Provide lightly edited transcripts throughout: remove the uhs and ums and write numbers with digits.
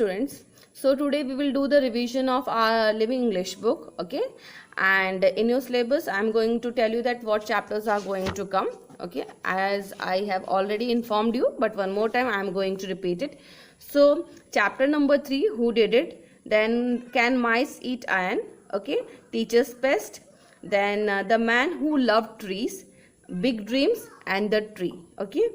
students. So today we will do the revision of our Living English book, okay? And in your syllabus I am going to tell you that what chapters are going to come, okay? As I have already informed you, but one more time I am going to repeat it. So chapter number 3, who did it? Then can mice eat iron? Okay, teacher's pest. Then the man who loved trees, big dreams, and the tree. Okay,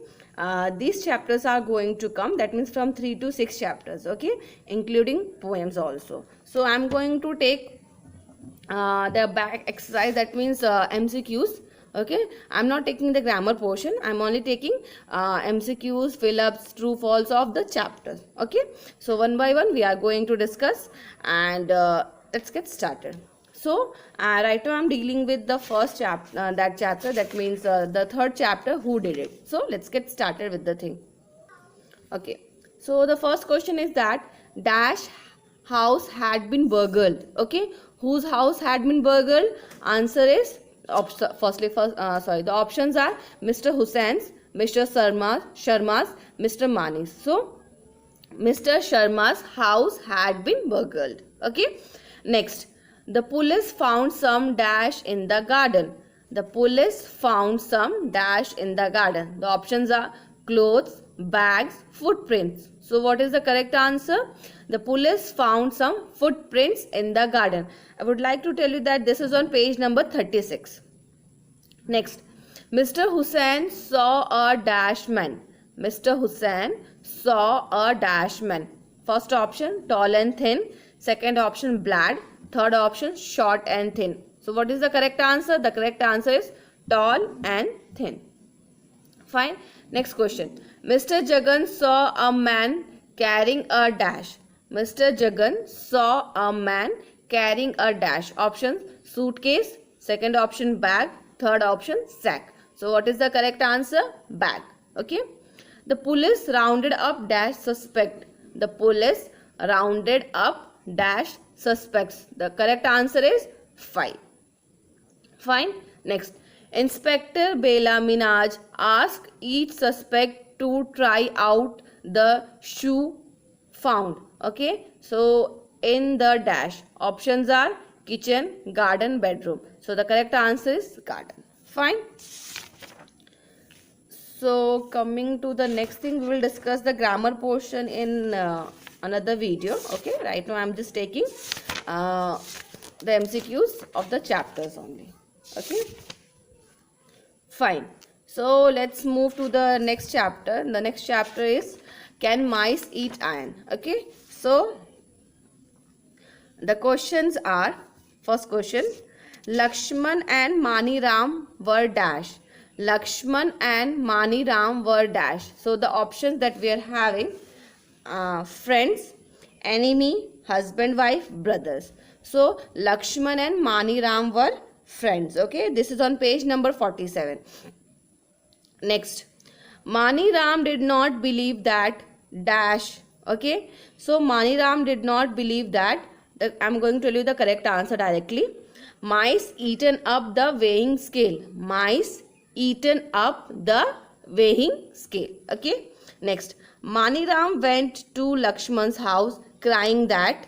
these chapters are going to come, that means from 3 to 6 chapters, okay, including poems also. So I am going to take the back exercise, that means MCQs. Okay, I'm not taking the grammar portion, I'm only taking MCQs, fill-ups, true false of the chapters. Okay, so one by one we are going to discuss, and let's get started. So right now I'm dealing with the first chapter, that means the third chapter, who did it. So let's get started with the thing. Okay, so the first question is that dash house had been burgled. Okay, whose house had been burgled? Answer is the options are Mr. Hussein's, Mr. Sharma's, Mr. Mani's. So Mr. Sharma's house had been burgled. Okay, next, the police found some dash in the garden. The police found some dash in the garden. The options are clothes, bags, footprints. So what is the correct answer? The police found some footprints in the garden. I would like to tell you that this is on page number 36. Next, Mr. Hussain saw a dash man. Mr. Hussain saw a dash man. First option, tall and thin. Second option, black. Third option, short and thin. So what is the correct answer? The correct answer is tall and thin. Fine. Next question. Mr. Jagan saw a man carrying a dash. Mr. Jagan saw a man carrying a dash. Options, suitcase. Second option, bag. Third option, sack. So what is the correct answer? Bag. Okay. The police rounded up dash suspect. The police rounded up dash suspects. The correct answer is 5. Fine. Next, Inspector Bela Minaj asked each suspect to try out the shoe found. Okay, so in the dash, options are kitchen, garden, bedroom. So the correct answer is garden. Fine. So coming to the next thing, we will discuss the grammar portion in another video. Okay, right now I am just taking the MCQs of the chapters only. Okay, fine. So let's move to the next chapter. The next chapter is can mice eat iron? Okay, so the questions are, first question, Lakshman and Mani Ram were dash. Lakshman and Mani Ram were dash. So the options that we are having, friends, enemy, husband, wife, brothers. So Lakshman and Mani Ram were friends. Okay, this is on page number 47. Next, Mani Ram did not believe that dash. Okay, so Mani Ram did not believe that. I'm going to tell you the correct answer directly. Mice eaten up the weighing scale. Mice eaten up the weighing scale. Okay, next, Mani Ram went to Lakshman's house crying that.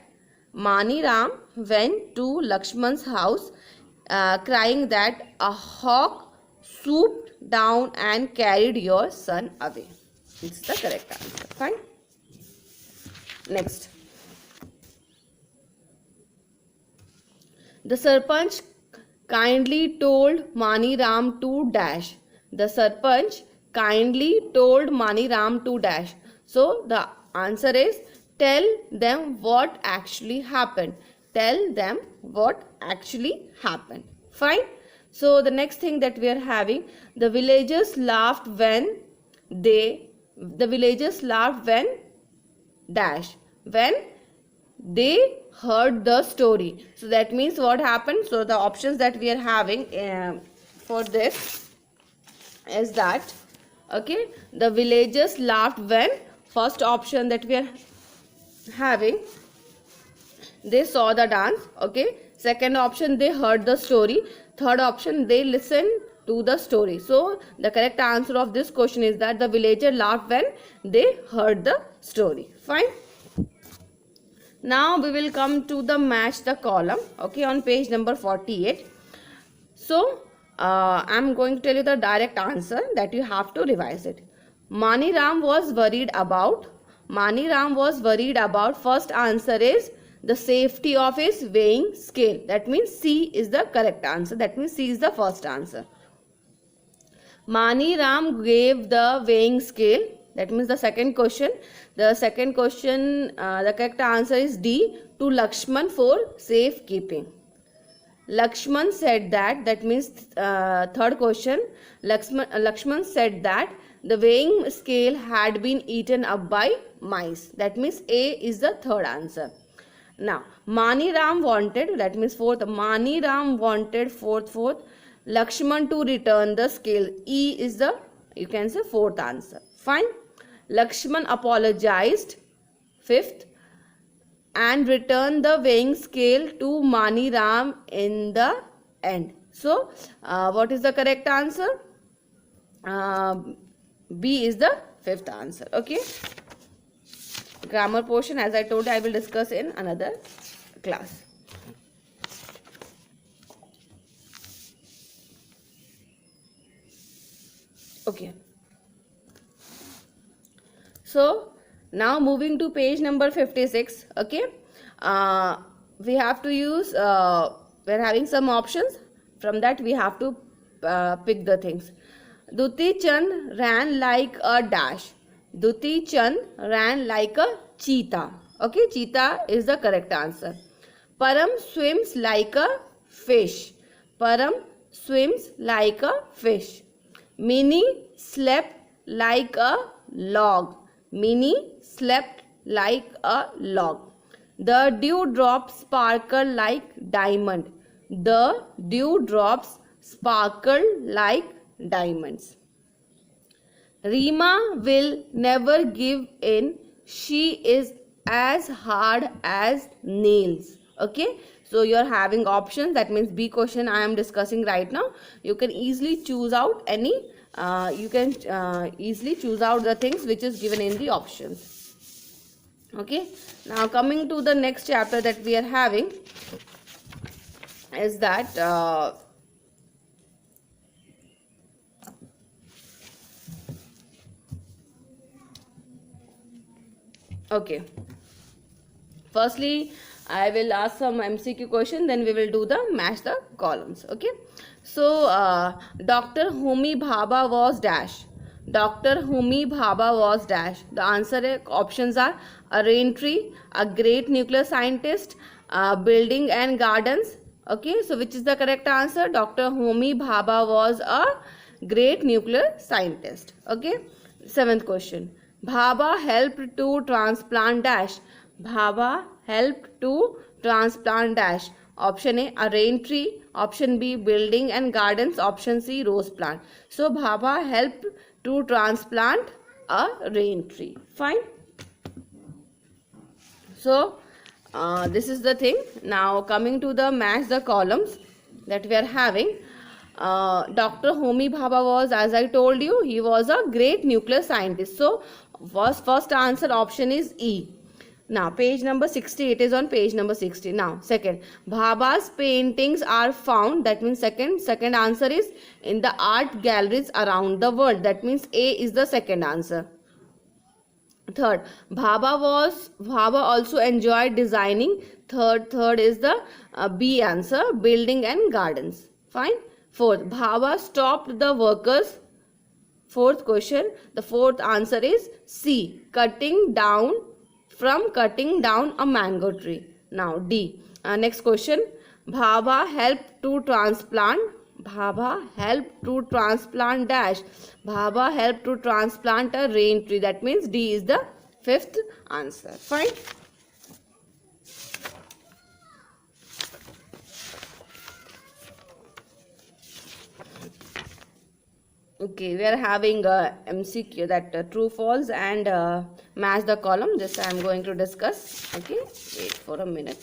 Mani Ram went to Lakshman's house crying that a hawk swooped down and carried your son away. It's the correct answer. Fine. Next, the Sarpanch kindly told Mani Ram to dash. The Sarpanch kindly told Mani Ram to dash. So the answer is tell them what actually happened. Tell them what actually happened. Fine. So the next thing that we are having, the villagers laughed when dash. When they heard the story. So that means what happened? So the options that we are having for this is that, okay, the villagers laughed when, first option that we are having, they saw the dance. Okay, second option, they heard the story. Third option, they listened to the story. So the correct answer of this question is that the villager laughed when they heard the story. Fine. Now we will come to the match the column, okay, on page number 48. So I'm going to tell you the direct answer that you have to revise it. Mani Ram was worried about. First answer is the safety of his weighing scale. That means C is the correct answer. That means C is the first answer. Mani Ram gave the weighing scale. That means the second question. The correct answer is D, to Lakshman for safekeeping. Lakshman said that means third question. Lakshman said that the weighing scale had been eaten up by mice. That means A is the third answer. Now, Mani Ram wanted, that means fourth. Mani Ram wanted fourth. Lakshman to return the scale. E is the, you can say, fourth answer. Fine. Lakshman apologized, fifth, and returned the weighing scale to Mani Ram in the end. So, what is the correct answer? B is the fifth answer. Okay. Grammar portion, as I told you, I will discuss in another class. Okay. So now moving to page number 56. Okay. We have to use, we're having some options. From that we have to pick the things. Duti Chand ran like a dash. Duti Chand ran like a cheetah. Okay, cheetah is the correct answer. Param swims like a fish. Param swims like a fish. Minnie slept like a log. Minnie slept like a log. The dewdrops sparkle like diamond. The dewdrops sparkle like diamonds. Rima will never give in. She is as hard as nails. Okay. So you are having options. That means B question I am discussing right now. You can easily choose out any. Easily choose out the things which is given in the options. Okay. Now coming to the next chapter that we are having is that okay. Firstly, I will ask some MCQ question, then we will do the match the columns. Okay. So, Dr. Homi Bhabha was dash. Dr. Homi Bhabha was dash. The answer options are a rain tree, a great nuclear scientist, building and gardens. Okay. So, which is the correct answer? Dr. Homi Bhabha was a great nuclear scientist. Okay. Seventh question. Bhabha helped to transplant dash. Bhabha helped to transplant dash. Option A rain tree. Option B building and gardens. Option C rose plant. So Bhabha helped to transplant a rain tree. Fine. So this is the thing. Now coming to the match the columns that we are having. Dr. Homi Bhabha was, as I told you, he was a great nuclear scientist. So first answer option is E. Now page number 60, it is on page number 60. Now second, Bhabha's paintings are found. That means second answer is in the art galleries around the world. That means A is the second answer. Third, Bhabha also enjoyed designing. Third is the B answer, building and gardens. Fine. Fourth, Bhabha stopped the workers. Fourth question, the fourth answer is C, cutting down a mango tree. Now D. Next question, Bhabha helped to transplant. Bhabha helped to transplant dash. Bhabha helped to transplant a rain tree. That means D is the fifth answer. Fine. Okay, we are having MCQ, that true false and match the column. This I am going to discuss. Okay, wait for a minute.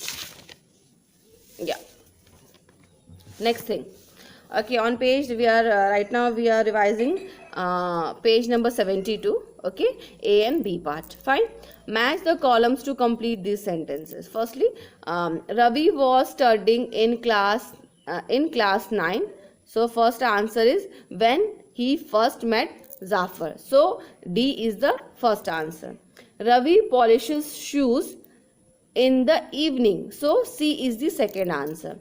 Yeah. Next thing. Okay, on page we are right now we are revising page number 72. Okay, A and B part. Fine. Match the columns to complete these sentences. Firstly, Ravi was studying in class 9. So first answer is when he first met Zafar. So D is the first answer. Ravi polishes shoes in the evening. So C is the second answer.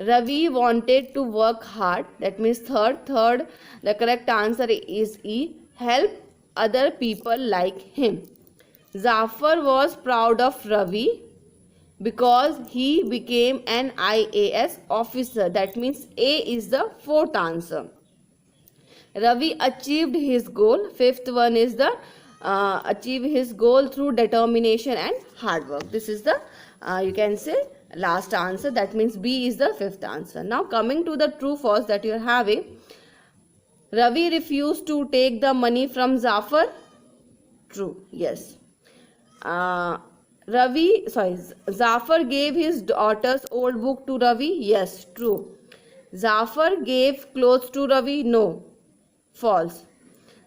Ravi wanted to work hard. That means third. The correct answer is E. Help other people like him. Zafar was proud of Ravi because he became an IAS officer. That means A is the fourth answer. Ravi achieved his goal. Fifth one is the achieve his goal through determination and hard work. This is the you can say last answer. That means B is the fifth answer. Now coming to the true false that you are having. Ravi refused to take the money from Zafar. True. Yes. Zafar gave his daughter's old book to Ravi. Yes. True. Zafar gave clothes to Ravi. No. False.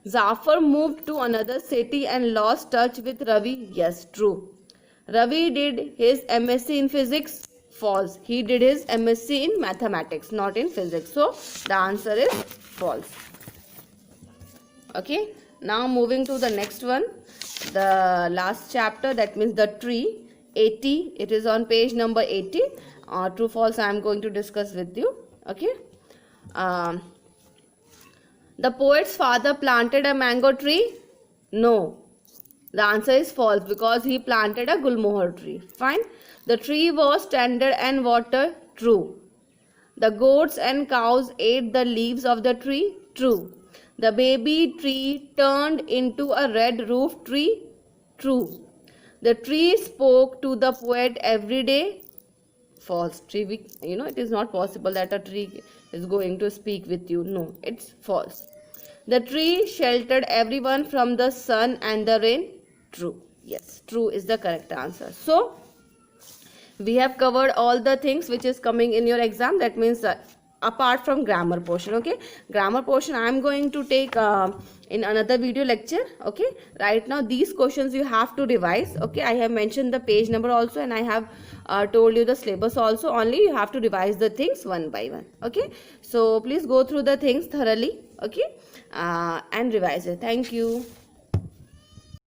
Zafar moved to another city and lost touch with Ravi. Yes. True. Ravi did his MSc in physics. False. He did his MSc in mathematics, not in physics. So the answer is false. Okay. Now moving to the next one. The last chapter, that means the tree. 80. It is on page number 80. True false I am going to discuss with you. Okay. The poet's father planted a mango tree. No. The answer is false because he planted a gulmohar tree. Fine. The tree was tended and watered. True. The goats and cows ate the leaves of the tree. True. The baby tree turned into a red roof tree. True. The tree spoke to the poet every day. False. It is not possible that a tree is going to speak with you. No, it's false. The tree sheltered everyone from the sun and the rain. True. Yes, true is the correct answer. So we have covered all the things which is coming in your exam. That means apart from grammar portion. Okay, grammar portion I am going to take in another video lecture. Okay, right now these questions you have to revise. Okay, I have mentioned the page number also, and I have told you the syllabus also. Only you have to revise the things one by one. Okay, so please go through the things thoroughly. Okay, and revise it. Thank you.